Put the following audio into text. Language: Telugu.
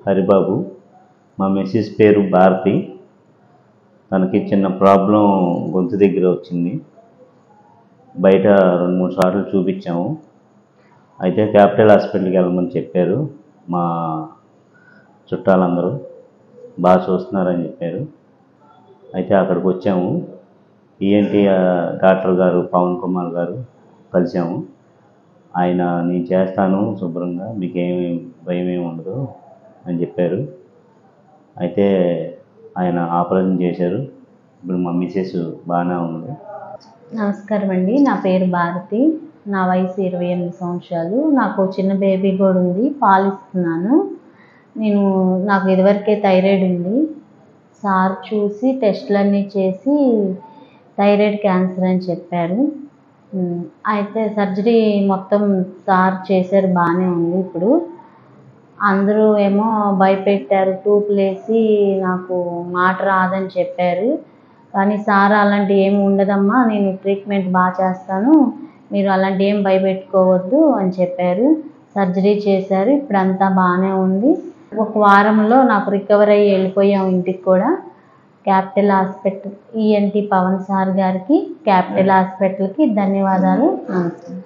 హరిబాబు. మా మిసెస్ పేరు భారతి. తనకి చిన్న ప్రాబ్లం గొంతు దగ్గర వచ్చింది. బయట 2-3 సార్లు చూపించాము. అయితే క్యాపిటల్ హాస్పిటల్కి వెళ్ళమని చెప్పారు. మా చుట్టాలందరూ బాగా చూస్తున్నారని చెప్పారు. అయితే అక్కడికి వచ్చాము. ఈఎన్టీ డాక్టర్ గారు పవన్ కుమార్ గారు కలిసాము. ఆయన నేను చేస్తాను శుభ్రంగా, మీకేమి భయం ఏమి ఉండదు అని చెప్పారు. అయితే ఆయన ఆపరేషన్ చేశారు. ఇప్పుడు మా మిసెస్ బాగానే ఉంది. నమస్కారం అండి. నా పేరు భారతి. నా వయసు 28 సంవత్సరాలు. నాకు చిన్న బేబీ కూడా ఉంది. పాలిస్తున్నాను. నాకు ఇదివరకే థైరాయిడ్ ఉంది. సార్ చూసి టెస్టులన్నీ చేసి థైరాయిడ్ క్యాన్సర్ అని చెప్పారు. అయితే సర్జరీ మొత్తం సార్ చేశారు, బాగానే ఉంది. ఇప్పుడు అందరూ ఏమో భయపెట్టారు, టూపులేసి నాకు మాట రాదని చెప్పారు. కానీ సార్ అలాంటివి ఏమి ఉండదమ్మా, నేను ట్రీట్మెంట్ బాగా చేస్తాను, మీరు అలాంటి ఏం భయపెట్టుకోవద్దు అని చెప్పారు. సర్జరీ చేశారు. ఇప్పుడు అంతా బాగానే ఉంది. ఒక వారంలో నాకు రికవర్ అయ్యి వెళ్ళిపోయాం ఇంటికి కూడా. Capital hospital ENT Pavan sir గారికి, క్యాపిటల్ హాస్పిటల్కి ధన్యవాదాలు. నమస్కారం.